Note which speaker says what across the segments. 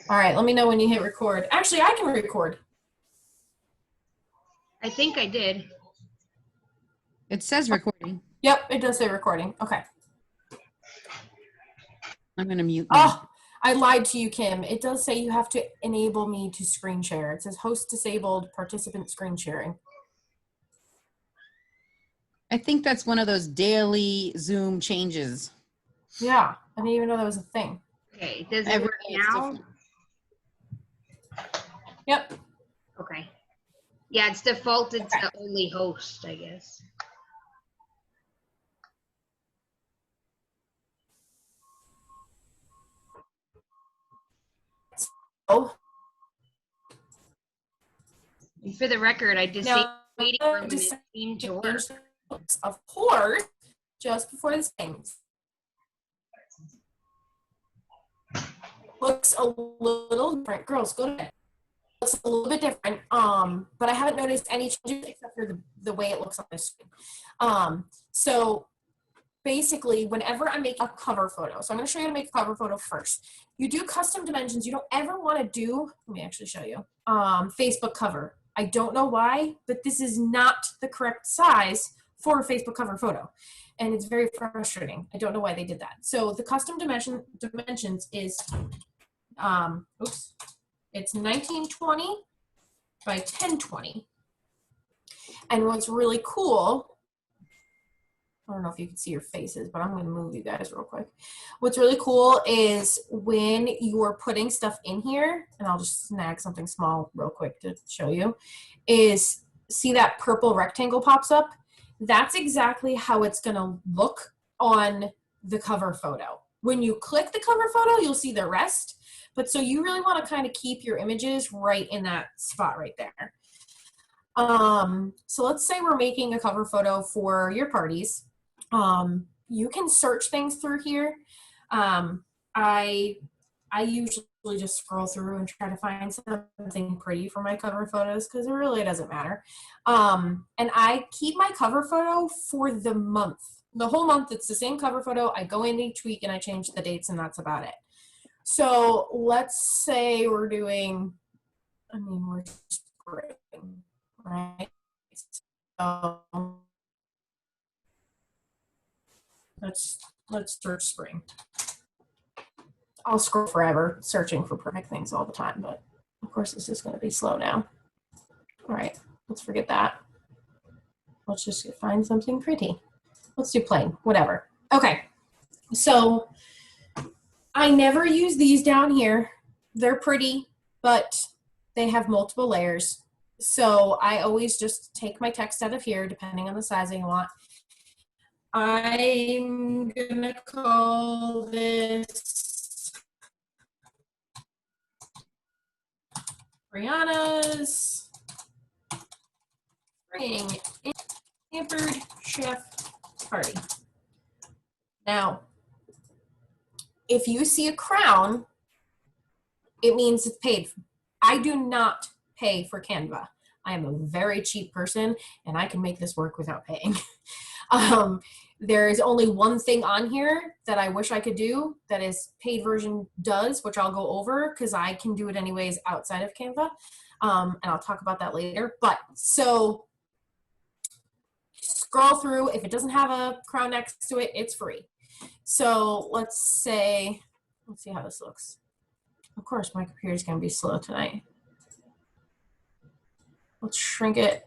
Speaker 1: All right, let me know when you hit record. Actually, I can record.
Speaker 2: I think I did.
Speaker 3: It says recording.
Speaker 1: Yep, it does say recording. Okay.
Speaker 3: I'm going to mute now.
Speaker 1: Oh, I lied to you, Kim. It does say you have to enable me to screen share. It says host disabled, participant screen sharing.
Speaker 3: I think that's one of those daily Zoom changes.
Speaker 1: Yeah, I didn't even know that was a thing.
Speaker 2: Okay, does it
Speaker 3: Every
Speaker 2: work
Speaker 3: day it's
Speaker 2: now?
Speaker 3: different.
Speaker 1: Yep.
Speaker 2: Okay. Yeah, it's defaulted to only host, I guess.
Speaker 1: Oh,
Speaker 2: And for the record, I just
Speaker 1: now,
Speaker 2: waiting room and it seemed to work.
Speaker 1: of course, just before this things. Looks a little different. Girls, go to bed. Looks a little bit different, but I haven't noticed any changes except for the way it looks on this screen. So basically, whenever I make a cover photo, so I'm going to show you how to make a cover photo first. You do custom dimensions. You don't ever want to do, let me actually show you, Facebook cover. I don't know why, but this is not the correct size for a Facebook cover photo. And it's very frustrating. I don't know why they did that. So the custom dimensions is, it's 1920 by 1020. And what's really cool, I don't know if you can see your faces, but I'm going to move you guys real quick. What's really cool is when you're putting stuff in here, and I'll just snag something small real quick to show you, is see that purple rectangle pops up? That's exactly how it's going to look on the cover photo. When you click the cover photo, you'll see the rest. But so you really want to kind of keep your images right in that spot right there. So let's say we're making a cover photo for your parties. You can search things through here. I usually just scroll through and try to find something pretty for my cover photos because it really doesn't matter. And I keep my cover photo for the month. The whole month, it's the same cover photo. I go in each week and I change the dates and that's about it. So let's say we're doing, we're spring, right? So let's search spring. I'll scroll forever searching for perfect things all the time, but of course it's just going to be slow now. All right, let's forget that. Let's just find something pretty. Let's do plain, whatever. Okay, so I never use these down here. They're pretty, but they have multiple layers. So I always just take my text out of here, depending on the size I want. I'm gonna call this Brianna's spring hampered chef party. Now, if you see a crown, it means it's paid. I do not pay for Canva. I am a very cheap person and I can make this work without paying. There is only one thing on here that I wish I could do that is paid version does, which I'll go over because I can do it anyways outside of Canva. And I'll talk about that later. But so scroll through. If it doesn't have a crown next to it, it's free. So let's see how this looks. Of course, my computer's going to be slow tonight. Let's shrink it.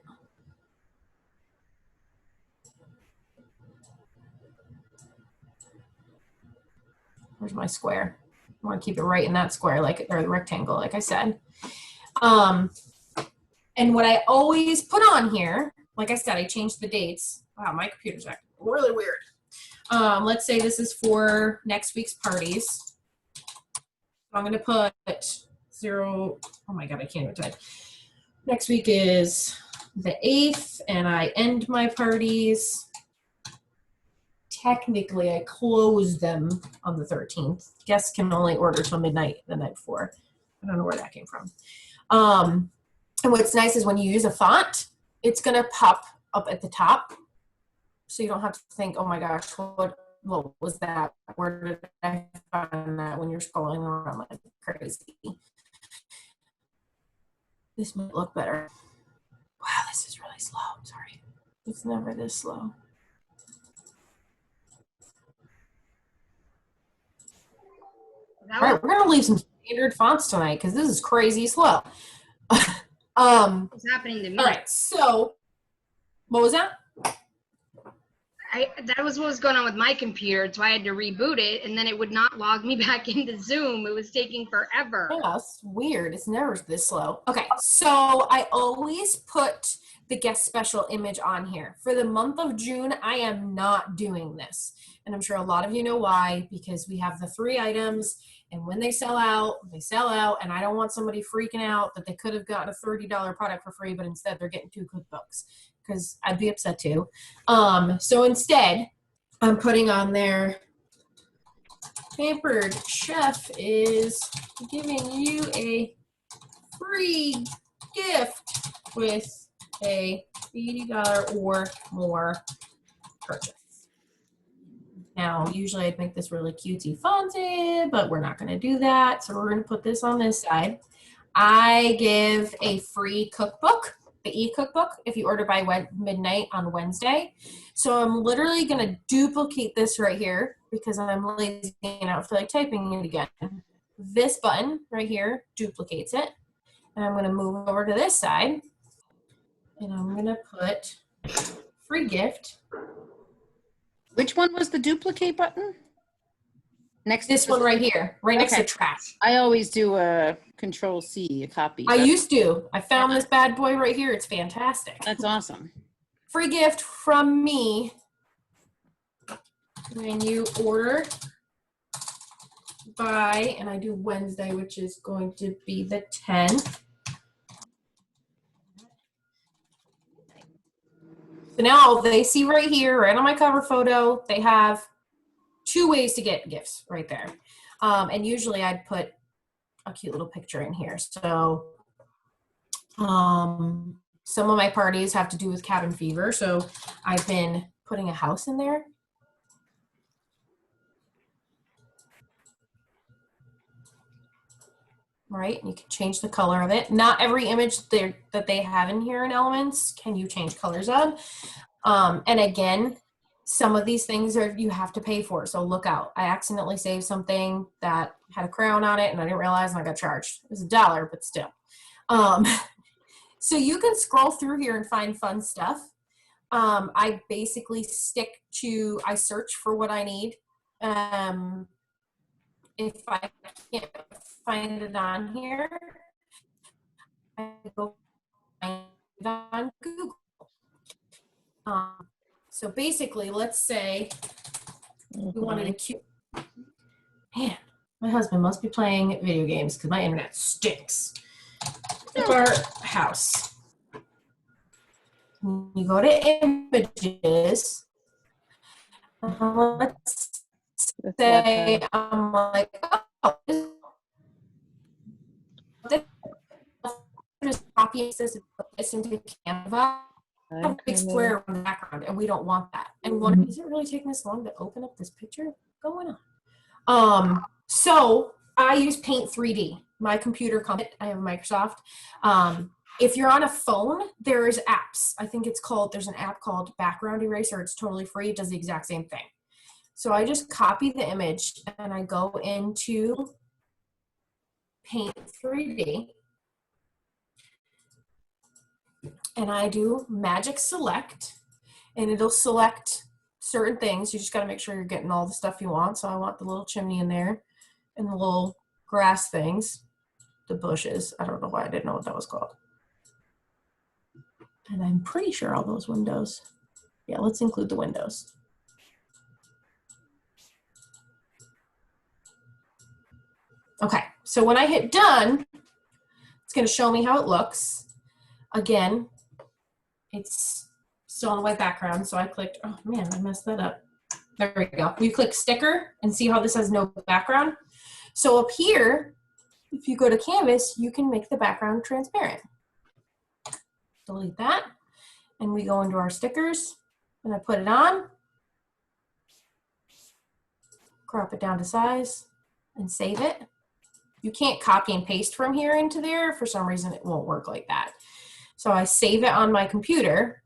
Speaker 1: Where's my square? I want to keep it right in that square, or the rectangle, like I said. And what I always put on here, like I said, I changed the dates. Wow, my computer's acting really weird. Let's say this is for next week's parties. I'm going to put 0. Oh my God, I can't even type. Next week is the 8th, and I end my parties. Technically, I close them on the 13th. Guests can only order till midnight the night before. I don't know where that came from. And what's nice is when you use a font, it's going to pop up at the top. So you don't have to think, oh my gosh, what was that? Where did I find that when you're scrolling around like crazy? This might look better. Wow, this is really slow. Sorry. It's never this slow.
Speaker 2: That
Speaker 1: All right, we're gonna leave some standard fonts tonight because this is crazy slow.
Speaker 2: was happening to me.
Speaker 1: All right, so what was that?
Speaker 2: That was what was going on with my computer, so I had to reboot it, and then it would not log me back into Zoom. It was taking forever.
Speaker 1: Yeah, it's weird. It's never this slow. Okay, so I always put the guest special image on here. For the month of June, I am not doing this. And I'm sure a lot of you know why, because we have the 3 items, and when they sell out, and I don't want somebody freaking out that they could have gotten a $30 product for free, but instead they're getting 2 cookbooks, because I'd be upset too. So instead, I'm putting on there, Pampered Chef is giving you a free gift with a $80 or more purchase. Now, usually I'd make this really cutesy fonted, but we're not going to do that. So we're going to put this on this side. I give a free cookbook, the e-cookbook, if you order by midnight on Wednesday. So I'm literally going to duplicate this right here because I'm lazy and I don't feel like typing it again. This button right here duplicates it. And I'm going to move over to this side. And I'm going to put free gift.
Speaker 3: Which one was the duplicate button? Next.
Speaker 1: This one right here, right next to trash.
Speaker 3: I always do a Control-C, a copy.
Speaker 1: I used to. I found this bad boy right here. It's fantastic.
Speaker 3: That's awesome.
Speaker 1: Free gift from me when you order by, and I do Wednesday, which is going to be the 10th. So now they see right here, right on my cover photo, they have 2 ways to get gifts right there. And usually I'd put a cute little picture in here. So some of my parties have to do with cabin fever. So I've been putting a house in there. Right, and you can change the color of it. Not every image that they have in here in Elements can you change colors of. And again, some of these things you have to pay for, so look out. I accidentally saved something that had a crown on it and I didn't realize and I got charged. It was $1, but still. So you can scroll through here and find fun stuff. I basically I search for what I need. If I can't find it on here, I go find it on Google. So basically, let's say we wanted a cute, man, my husband must be playing video games because my internet stinks. Our house. You go to images. Let's say I'm like, oh, just copy this and put this into Canva. Have a big square on the background, and we don't want that. And is it really taking this long to open up this picture? What's going on? So I use Paint 3D. My computer comes. I have Microsoft. If you're on a phone, there's apps. I think there's an app called Background Eraser. It's totally free. It does the exact same thing. So I just copy the image and I go into Paint 3D and I do Magic Select and it'll select certain things. You just got to make sure you're getting all the stuff you want. So I want the little chimney in there and the little grass things, the bushes. I don't know why I didn't know what that was called. And I'm pretty sure all those windows. Yeah, let's include the windows. Okay, so when I hit done, it's going to show me how it looks. Again, it's still on the white background, so I clicked, oh man, I messed that up. There we go. You click sticker and see how this has no background. So up here, if you go to Canvas, you can make the background transparent. Delete that, and we go into our stickers, and I put it on, crop it down to size, and save it. You can't copy and paste from here into there. For some reason, it won't work like that. So I save it on my computer.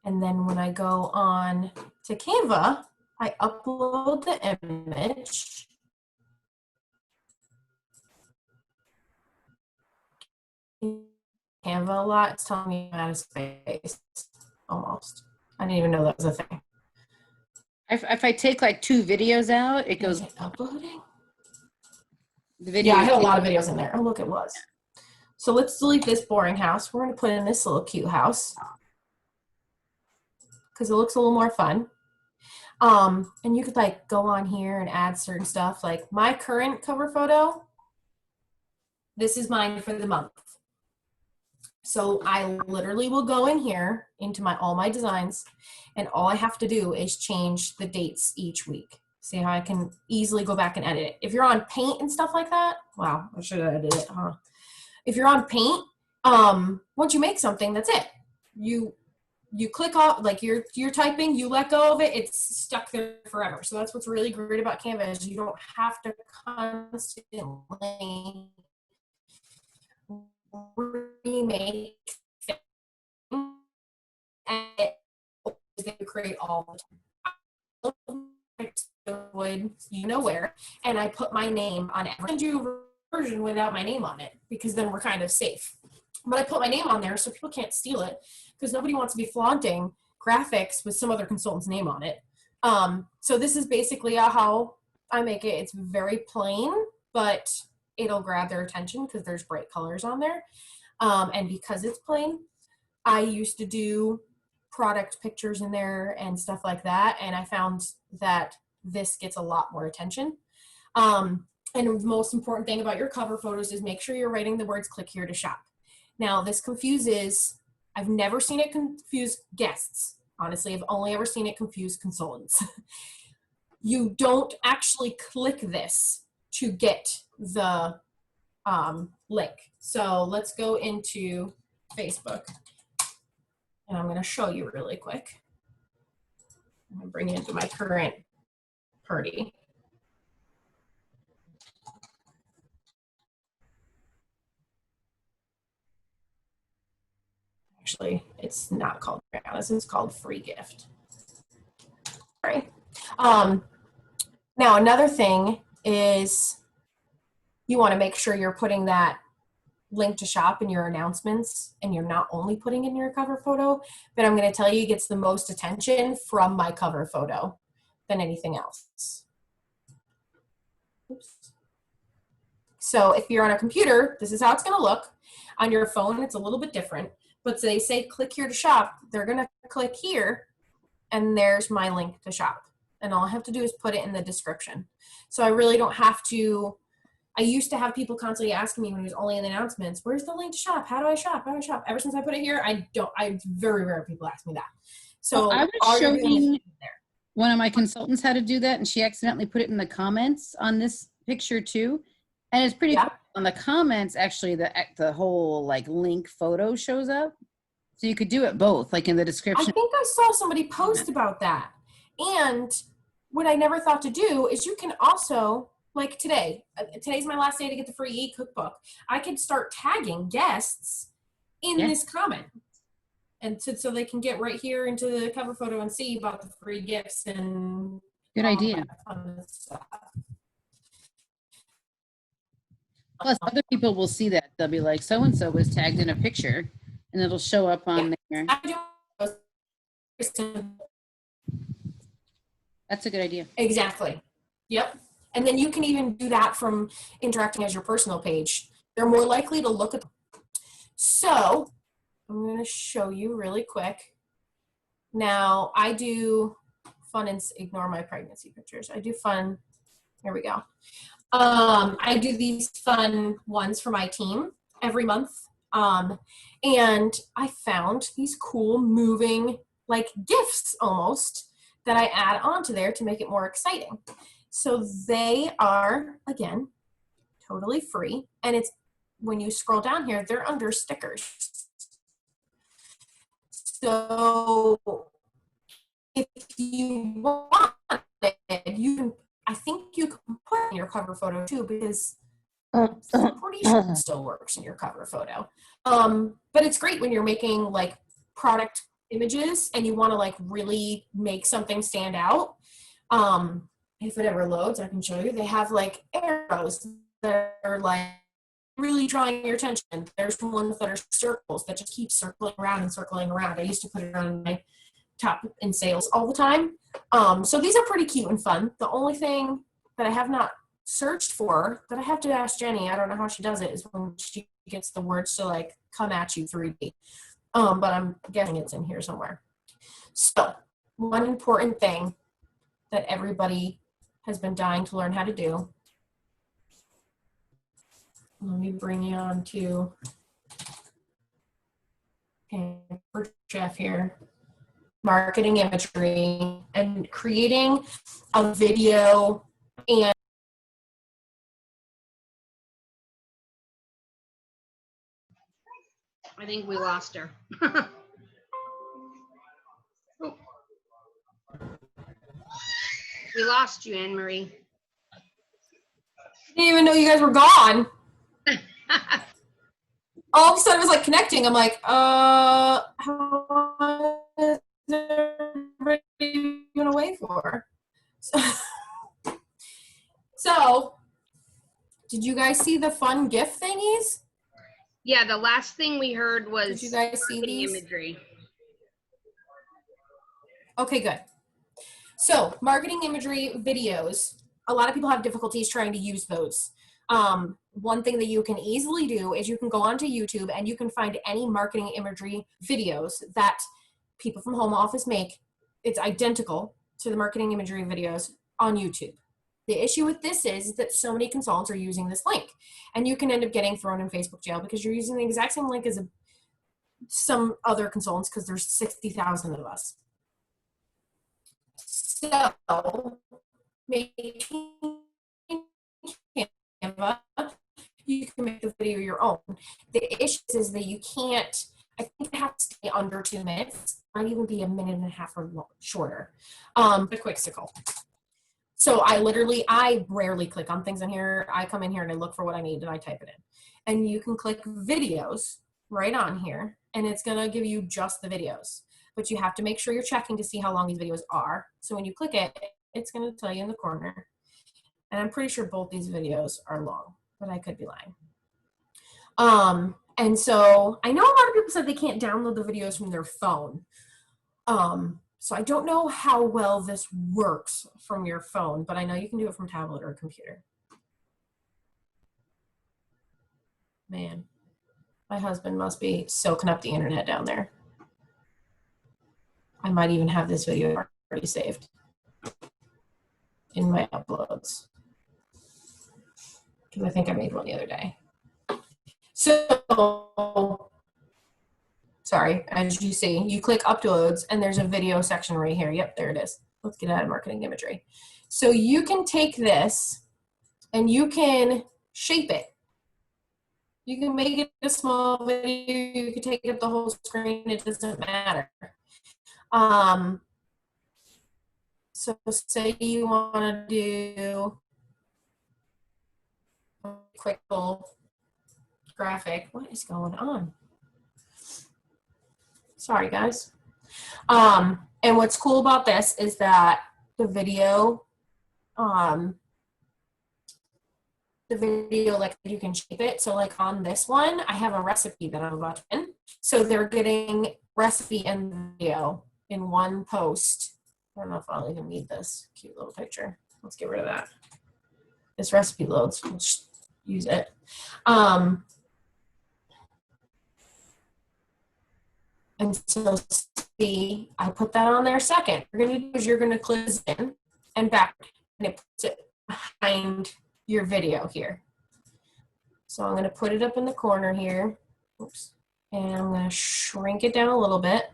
Speaker 1: And then when I go on to Canva, I upload the image. Canva a lot. It's telling me I'm out of space. Almost. I didn't even know that was a thing.
Speaker 3: If I take like 2 videos out, it goes.
Speaker 1: Is it uploading?
Speaker 3: The video.
Speaker 1: Yeah, I had a lot of videos in there. Oh, look, it was. So let's delete this boring house. We're going to put in this little cute house because it looks a little more fun. And you could like go on here and add certain stuff. Like my current cover photo, this is mine for the month. So I literally will go in here into all my designs, and all I have to do is change the dates each week. See how I can easily go back and edit it. If you're on Paint and stuff like that, wow, I should have edited it, huh? If you're on Paint, once you make something, that's it. You click off, like you're typing, you let go of it, it's stuck there forever. So that's what's really great about Canva is you don't have to constantly remake things and create all the time. You know where, and I put my name on it. I send you a version without my name on it because then we're kind of safe. But I put my name on there so people can't steal it because nobody wants to be flaunting graphics with some other consultant's name on it. So this is basically how I make it. It's very plain, but it'll grab their attention because there's bright colors on there. And because it's plain, I used to do product pictures in there and stuff like that. And I found that this gets a lot more attention. And the most important thing about your cover photos is make sure you're writing the words "click here to shop." Now this confuses, I've never seen it confuse guests. Honestly, I've only ever seen it confuse consultants. You don't actually click this to get the link. So let's go into Facebook and I'm going to show you really quick. I'm going to bring you into my current party. Actually, it's not called this is called free gift. Sorry. Now another thing is you want to make sure you're putting that link to shop in your announcements and you're not only putting in your cover photo, but I'm going to tell you it gets the most attention from my cover photo than anything else. Oops. So if you're on a computer, this is how it's going to look. On your phone, it's a little bit different, but they say click here to shop. They're going to click here and there's my link to shop. And all I have to do is put it in the description. So I really don't have to. I used to have people constantly asking me when it was only in the announcements, where's the link to shop? How do I shop? How do I shop? Ever since I put it here, it's very rare people ask me that. So
Speaker 3: I was showing one of my consultants how to do that, and she accidentally put it in the comments on this picture too. And it's pretty cool. On the comments, actually, the whole like link photo shows up. So you could do it both, like in the description.
Speaker 1: I think I saw somebody post about that. And what I never thought to do is you can also, like today's my last day to get the free e-cookbook. I could start tagging guests in this comment. And so they can get right here into the cover photo and see about the free gifts and
Speaker 3: good idea. Plus, other people will see that. They'll be like, so-and-so was tagged in a picture, and it'll show up on there. That's a good idea.
Speaker 1: Exactly. Yep. And then you can even do that from interacting as your personal page. They're more likely to look at. So I'm going to show you really quick. Now I do fun and ignore my pregnancy pictures. I do fun. Here we go. I do these fun ones for my team every month. And I found these cool moving like GIFs almost that I add onto there to make it more exciting. So they are, again, totally free. And it's when you scroll down here, they're under stickers. So if you want it, I think you can put it in your cover photo too, because I'm pretty sure it still works in your cover photo. But it's great when you're making like product images and you want to like really make something stand out. If it ever loads, I can show you. They have like arrows that are like really drawing your attention. There's ones that are circles that just keep circling around and circling around. I used to put it on my top in sales all the time. So these are pretty cute and fun. The only thing that I have not searched for, that I have to ask Jenny, I don't know how she does it, is when she gets the words to like come at you 3D. But I'm guessing it's in here somewhere. So one important thing that everybody has been dying to learn how to do. Let me bring you on to Jeff here. Marketing imagery and creating a video and
Speaker 2: I think we lost her. Oh. We lost you, AnnMarie.
Speaker 1: I didn't even know you guys were gone. All of a sudden it was like connecting. I'm like, how is everybody even away for? So, did you guys see the fun GIF thingies?
Speaker 2: Yeah, the last thing we heard was
Speaker 1: Did you guys see these?
Speaker 2: imagery.
Speaker 1: Okay, good. So, marketing imagery videos, a lot of people have difficulties trying to use those. One thing that you can easily do is you can go onto YouTube and you can find any marketing imagery videos that people from home office make. It's identical to the marketing imagery videos on YouTube. The issue with this is that so many consultants are using this link, and you can end up getting thrown in Facebook jail because you're using the exact same link as some other consultants, because there's 60,000 of us. So, making Canva, you can make the video your own. The issue is that you can't, I think it has to stay under 2 minutes, might even be a minute and a half or shorter. A quick sickle. So I rarely click on things in here. I come in here and I look for what I need and I type it in. And you can click videos right on here and it's gonna give you just the videos. But you have to make sure you're checking to see how long these videos are. So when you click it, it's gonna tell you in the corner. And I'm pretty sure both these videos are long, but I could be lying. And so I know a lot of people said they can't download the videos from their phone. So I don't know how well this works from your phone, but I know you can do it from tablet or a computer. Man, my husband must be soaking up the internet down there. I might even have this video already saved in my uploads, because I think I made one the other day. So, sorry, as you see, you click uploads and there's a video section right here. Yep, there it is. Let's get out of marketing imagery. So you can take this and you can shape it. You can make it a small video, you can take it up the whole screen, it doesn't matter. So say you want to do a quick little graphic. What is going on? Sorry, guys. And what's cool about this is that the video, like you can shape it. So like on this one, I have a recipe that I'm about to pin. So they're getting recipe and video in one post. I don't know if I'll even need this cute little picture. Let's get rid of that. This recipe loads, we'll just use it. And so see, I put that on there second. What you're gonna do is you're gonna click in and back, and it puts it behind your video here. So I'm gonna put it up in the corner here. Oops. And I'm gonna shrink it down a little bit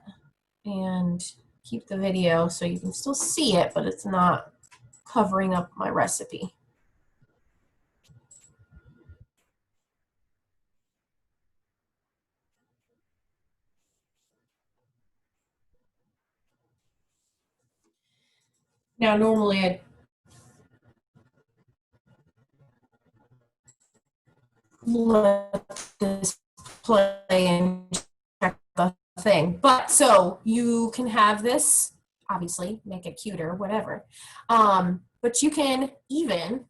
Speaker 1: and keep the video so you can still see it, but it's not covering up my recipe. Now, normally I'd let this play and check the thing. But so you can have this, obviously, make it cuter, whatever. But you can even,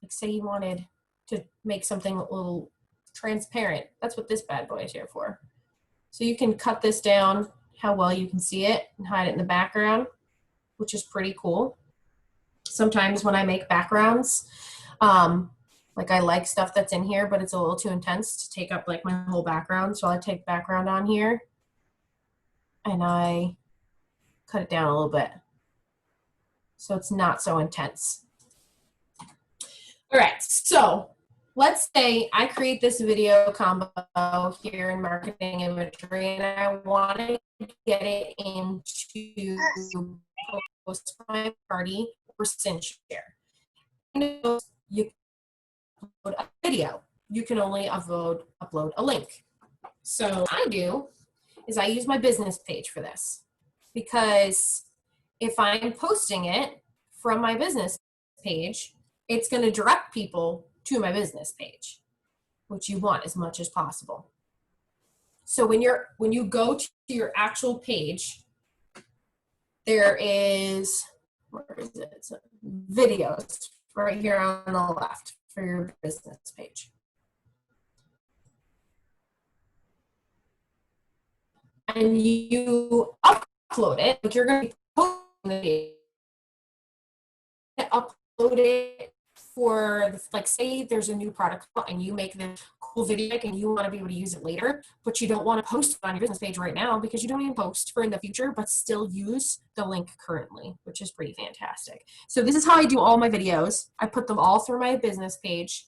Speaker 1: like, say you wanted to make something a little transparent. That's what this bad boy is here for. So you can cut this down how well you can see it and hide it in the background, which is pretty cool. Sometimes when I make backgrounds, like I like stuff that's in here, but it's a little too intense to take up like my whole background. So I take background on here and I cut it down a little bit so it's not so intense. All right, so let's say I create this video combo here in marketing imagery and I want to get it into post my party or share. You upload a video. You can only upload a link. So what I do is I use my business page for this, because if I'm posting it from my business page, it's going to direct people to my business page, which you want as much as possible. So when you go to your actual page, there is, where is it? It's videos right here on the left for your business page. And you upload it, like you're going to be posting it, upload it for, like, say there's a new product and you make this cool video and you want to be able to use it later, but you don't want to post it on your business page right now because you don't even post for in the future, but still use the link currently, which is pretty fantastic. So this is how I do all my videos. I put them all through my business page,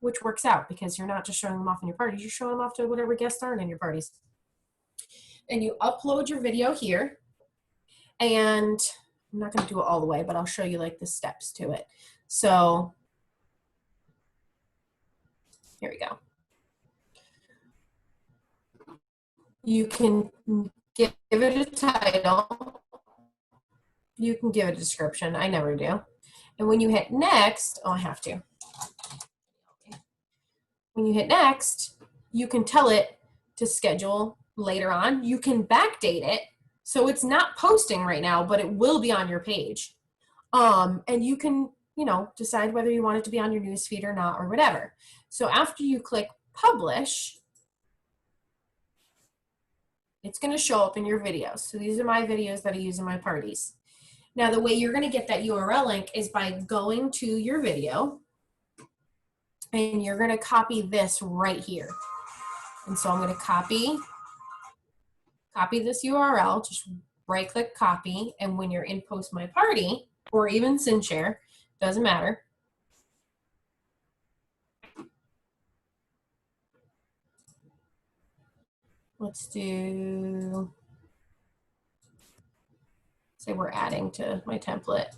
Speaker 1: which works out because you're not just showing them off in your parties, you're showing them off to whatever guests are in your parties. And you upload your video here, and I'm not going to do it all the way, but I'll show you like the steps to it. So here we go. You can give it a title. You can give it a description. I never do. And when you hit next, oh, I have to. When you hit next, you can tell it to schedule later on. You can backdate it, so it's not posting right now, but it will be on your page. And you can, decide whether you want it to be on your newsfeed or not, or whatever. So after you click publish, it's going to show up in your videos. So these are my videos that I use in my parties. Now, the way you're going to get that URL link is by going to your video, and you're going to copy this right here. And so I'm going to copy this URL, just right click copy, and when you're in post my party or even SynShare, doesn't matter. Let's do, say we're adding to my template.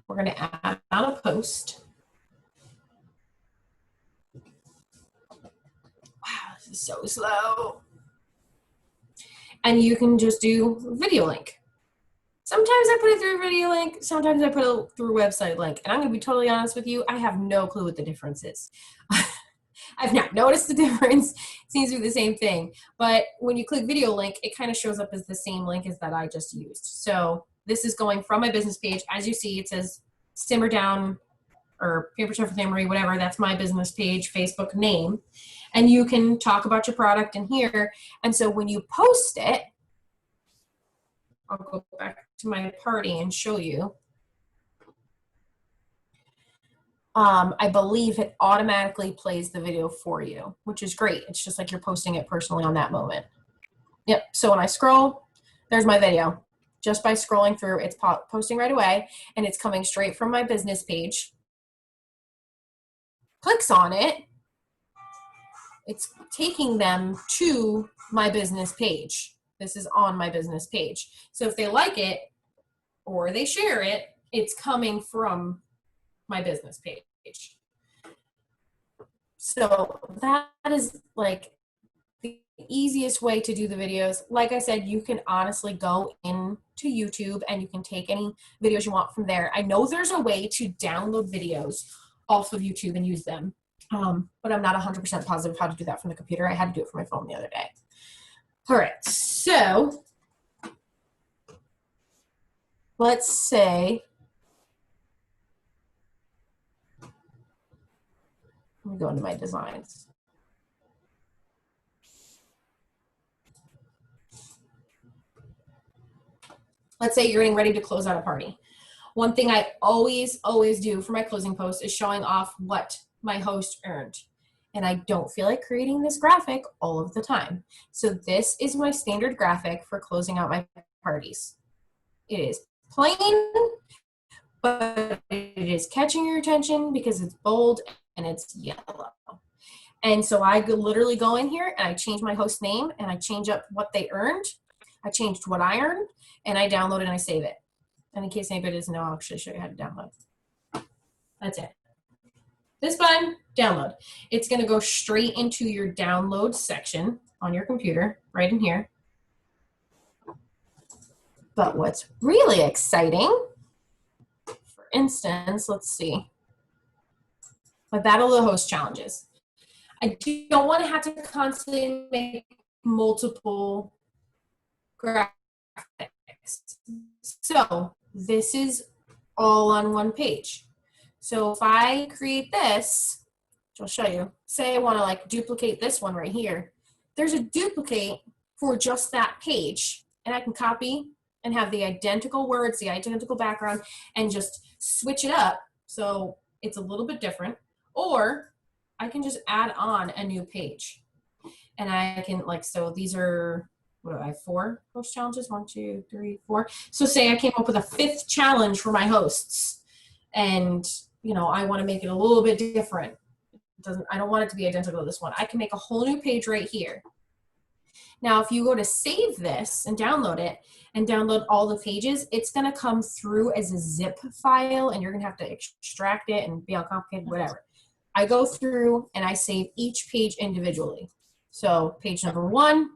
Speaker 1: We're going to add on a post. Wow, this is so slow. And you can just do video link. Sometimes I put it through a video link, sometimes I put it through a website link. And I'm going to be totally honest with you, I have no clue what the difference is. I've not noticed the difference. It seems to be the same thing. But when you click video link, it kind of shows up as the same link as that I just used. So this is going from my business page. As you see, it says Simmer Down or Paper Chef with AnnMarie, whatever. That's my business page, Facebook name. And you can talk about your product in here. And so when you post it, I'll go back to my party and show you. I believe it automatically plays the video for you, which is great. It's just like you're posting it personally on that moment. Yep, so when I scroll, there's my video. Just by scrolling through, it's posting right away, and it's coming straight from my business page. Clicks on it, it's taking them to my business page. This is on my business page. So if they like it or they share it, it's coming from my business page. So that is like the easiest way to do the videos, like I said, you can honestly go into YouTube and you can take any videos you want from there. I know there's a way to download videos off of YouTube and use them, but I'm not 100% positive how to do that from the computer. I had to do it from my phone the other day. All right, so let's say, let me go into my designs. Let's say you're getting ready to close out a party. One thing I always do for my closing post is showing off what my host earned. And I don't feel like creating this graphic all of the time. So this is my standard graphic for closing out my parties. It is plain, but it is catching your attention because it's bold and it's yellow. And so I literally go in here and I change my host name and I change up what they earned. I changed what I earned and I download it and I save it. And in case anybody doesn't know, I'll actually show you how to download. That's it. This button, download. It's going to go straight into your download section on your computer, right in here. But what's really exciting, for instance, let's see, my Battle of the Host challenges. I don't want to have to constantly make multiple graphics. So this is all on one page. So if I create this, which I'll show you, say I want to like duplicate this one right here, there's a duplicate for just that page, and I can copy and have the identical words, the identical background, and just switch it up so it's a little bit different. Or I can just add on a new page. And I can like, so these are, what do I have, 4 host challenges? 1, 2, 3, 4. So say I came up with a 5th challenge for my hosts, and you know, I want to make it a little bit different. I don't want it to be identical to this one. I can make a whole new page right here. Now, if you go to save this and download it and download all the pages, it's going to come through as a zip file and you're going to have to extract it and be all complicated, whatever. I go through and I save each page individually. So page number 1,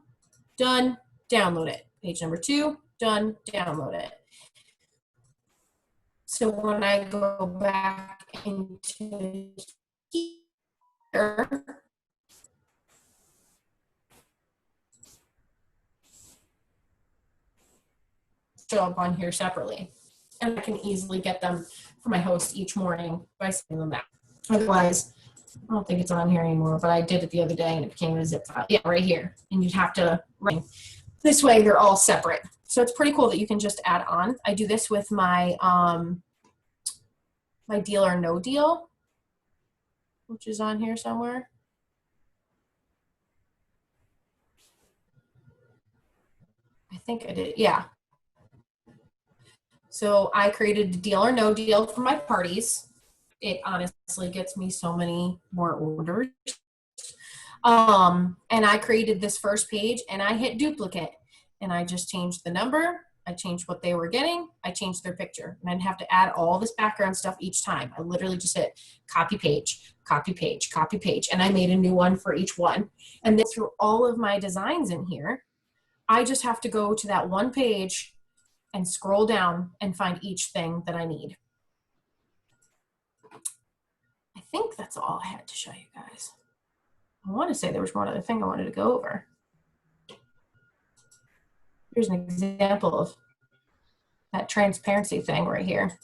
Speaker 1: done, download it. Page number 2, done, download it. So when I go back into here, show up on here separately. And I can easily get them for my host each morning by sending them out. Otherwise, I don't think it's on here anymore, but I did it the other day and it became a zip file. Yeah, right here. And you'd have to write. This way they're all separate. So it's pretty cool that you can just add on. I do this with my my deal or no deal, which is on here somewhere. I think I did, yeah. So I created a deal or no deal for my parties. It honestly gets me so many more orders. And I created this first page and I hit duplicate and I just changed the number. I changed what they were getting. I changed their picture and I'd have to add all this background stuff each time. I literally just hit copy page, copy page, copy page. And I made a new one for each one. And then through all of my designs in here, I just have to go to that one page and scroll down and find each thing that I need. I think that's all I had to show you guys. I want to say there was one other thing I wanted to go over. Here's an example of that transparency thing right here.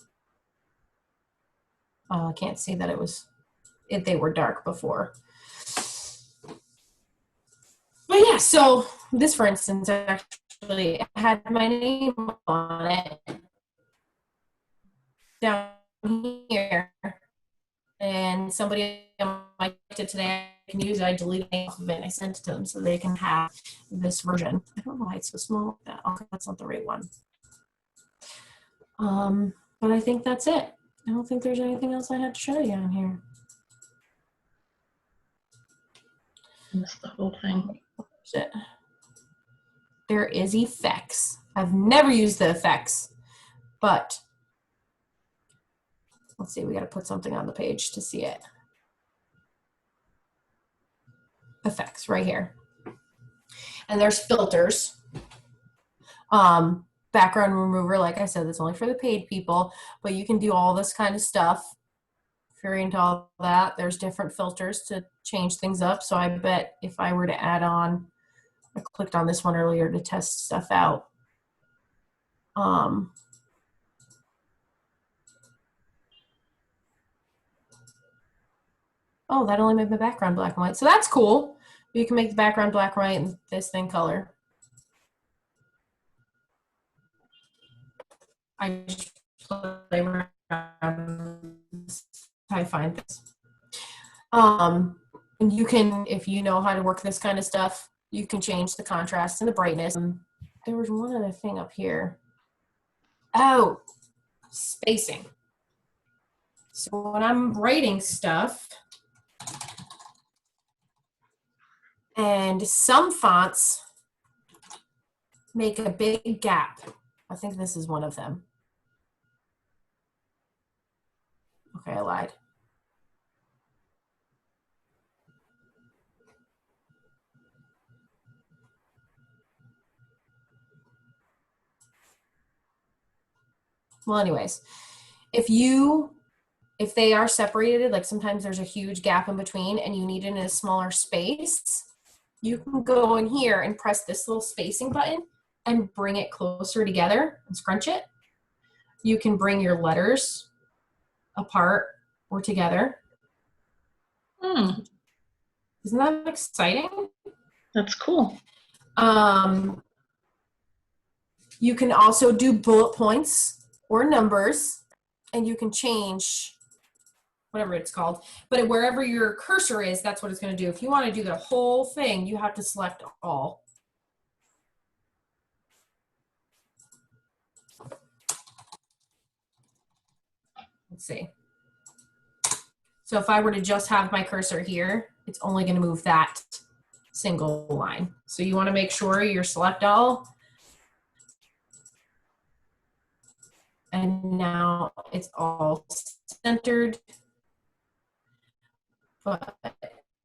Speaker 1: I can't see that they were dark before. But yeah, so this, for instance, actually had my name on it down here. And somebody liked it today, I can use it, I deleted it off of it, and I sent it to them so they can have this version. I don't know why it's so small. Okay, that's not the right one. But I think that's it. I don't think there's anything else I had to show you on here.
Speaker 4: That's the whole thing.
Speaker 1: That's it. There is effects. I've never used the effects, but let's see, we got to put something on the page to see it. Effects right here. And there's filters. Background remover, like I said, that's only for the paid people, but you can do all this kind of stuff. If you're into all that, there's different filters to change things up. So I bet if I were to add on, I clicked on this one earlier to test stuff out. Oh, that only made my background black and white. So that's cool. You can make the background black and white and this thing color. I just play around. I find this. And you can, if you know how to work this kind of stuff, you can change the contrast and the brightness. There was one other thing up here. Oh, spacing. So when I'm writing stuff, and some fonts make a big gap. I think this is one of them. Okay, I lied. Well, anyways, if they are separated, like sometimes there's a huge gap in between and you need it in a smaller space, you can go in here and press this little spacing button and bring it closer together and scrunch it. You can bring your letters apart or together. Isn't that exciting?
Speaker 4: That's cool.
Speaker 1: You can also do bullet points or numbers, and you can change whatever it's called. But wherever your cursor is, that's what it's going to do. If you want to do the whole thing, you have to select all. Let's see. So if I were to just have my cursor here, it's only going to move that single line. So you want to make sure you select all. And now it's all centered, but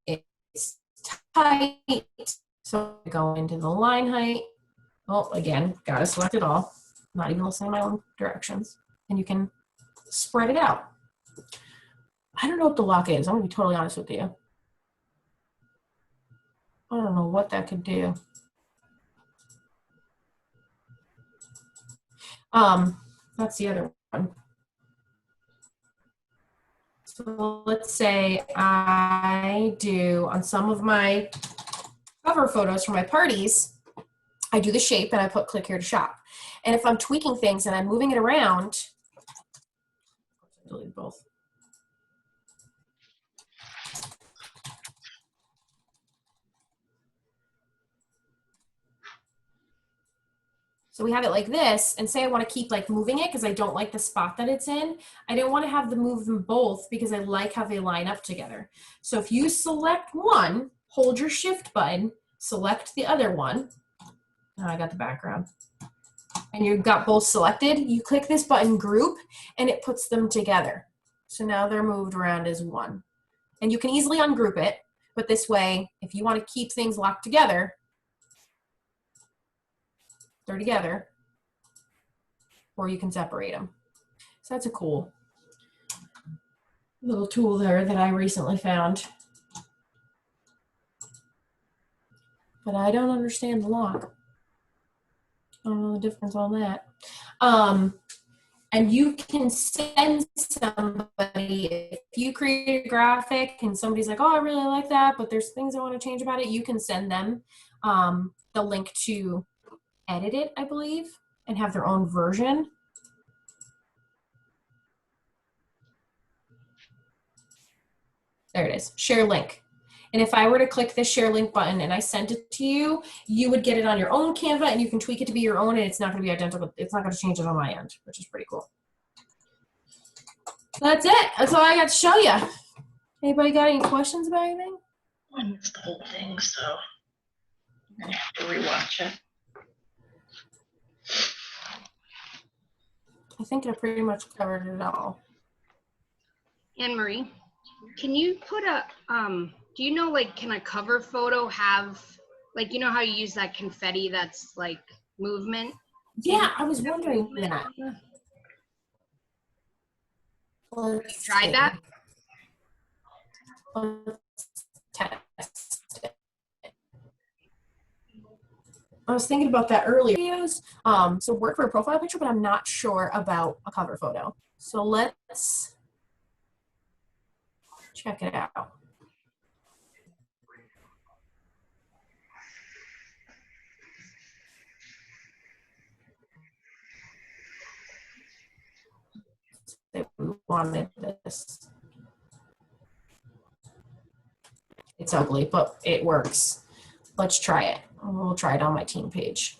Speaker 1: it's tight. So I go into the line height. Well, again, gotta select it all. Not even listening to my own directions. And you can spread it out. I don't know what the lock is. I'm gonna be totally honest with you. I don't know what that could do. That's the other one. So let's say I do, on some of my cover photos for my parties, I do the shape and I put click here to shop. And if I'm tweaking things and I'm moving it around, delete both. So we have it like this, and say I want to keep like moving it because I don't like the spot that it's in. I don't want to have to move them both because I like how they line up together. So if you select one, hold your shift button, select the other one. Now I got the background. And you've got both selected. You click this button group and it puts them together. So now they're moved around as one. And you can easily ungroup it, but this way, if you want to keep things locked together, they're together, or you can separate them. So that's a cool little tool there that I recently found. But I don't understand the lock. I don't know the difference on that. And you can send somebody, if you create a graphic and somebody's like, oh, I really like that, but there's things I want to change about it, you can send them the link to edit it, I believe, and have their own version. There it is, share link. And if I were to click this share link button and I sent it to you, you would get it on your own Canva and you can tweak it to be your own and it's not gonna be identical. It's not gonna change it on my end, which is pretty cool. So that's it, that's all I got to show you. Anybody got any questions about anything?
Speaker 4: I missed the whole thing, so I'm gonna have to rewatch it.
Speaker 1: I think I pretty much covered it all.
Speaker 2: AnnMarie, can you put a, do you know, like, can a cover photo have Like, you know how you use that confetti that's like movement?
Speaker 1: Yeah, I was wondering that. Let's
Speaker 2: Tried that?
Speaker 1: Let's test it. I was thinking about that earlier. Videos, so work for a profile picture, but I'm not sure about a cover photo. So let's check it out. They wanted this. It's ugly, but it works. Let's try it. We'll try it on my team page.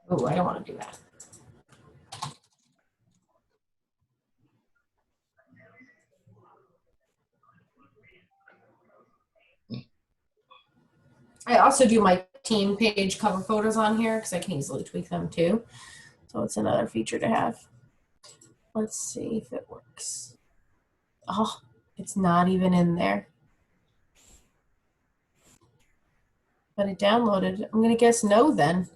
Speaker 1: Oh, I don't want to do that. I also do my team page cover photos on here because I can easily tweak them too. So it's another feature to have. Let's see if it works. Oh, it's not even in there. But it downloaded. I'm going to guess no then.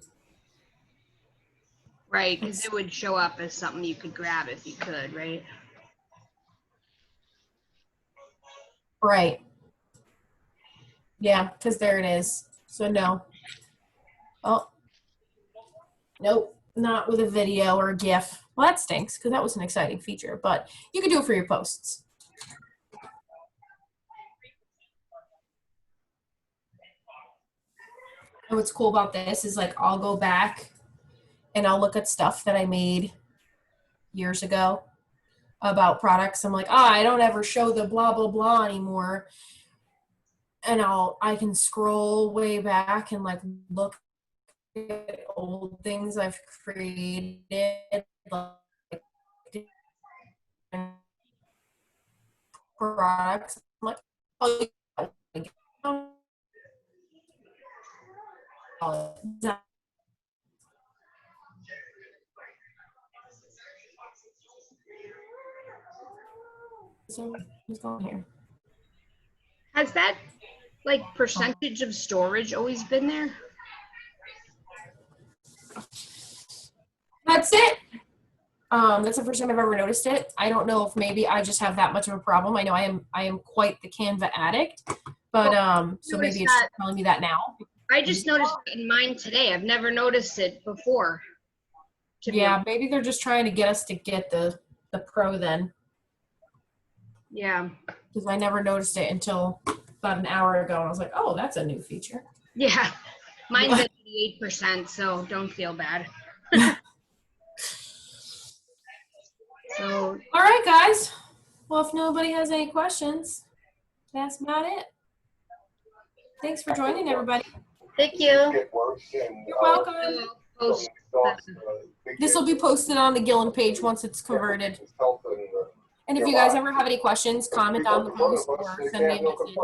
Speaker 2: Right, because it would show up as something you could grab if you could, right?
Speaker 1: Right. Yeah, because there it is. So no. Oh. Nope. Not with a video or a GIF. Well, that stinks because that was an exciting feature, but you can do it for your posts. And what's cool about this is like I'll go back and I'll look at stuff that I made years ago about products. I'm like, I don't ever show the blah, blah, blah anymore. And I can scroll way back and like look at old things I've created, like different products. I'm like, oh, yeah. So who's going here?
Speaker 2: Has that like percentage of storage always been there?
Speaker 1: That's it. That's the first time I've ever noticed it. I don't know if maybe I just have that much of a problem. I know I am quite the Canva addict, but so maybe it's just telling me that now.
Speaker 2: I just noticed it in mine today. I've never noticed it before.
Speaker 1: Yeah, maybe they're just trying to get us to get the Pro then.
Speaker 2: Yeah.
Speaker 1: Because I never noticed it until about an hour ago, and I was like, oh, that's a new feature.
Speaker 2: Yeah. Mine's at 88%, so don't feel bad. So,
Speaker 1: all right, guys. Well, if nobody has any questions, that's about it. Thanks for joining, everybody.
Speaker 2: thank you.
Speaker 1: You're welcome.
Speaker 2: Post
Speaker 1: This will be posted on the Gillen page once it's converted. And if you guys ever have any questions, comment on the post or send me a message.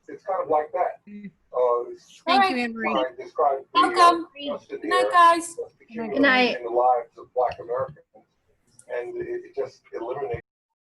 Speaker 5: It's kind of like that.
Speaker 3: Thank you, AnnMarie.
Speaker 1: Welcome. Good night, guys.
Speaker 2: Good night.
Speaker 5: In the lives of Black Americans, and it just eliminates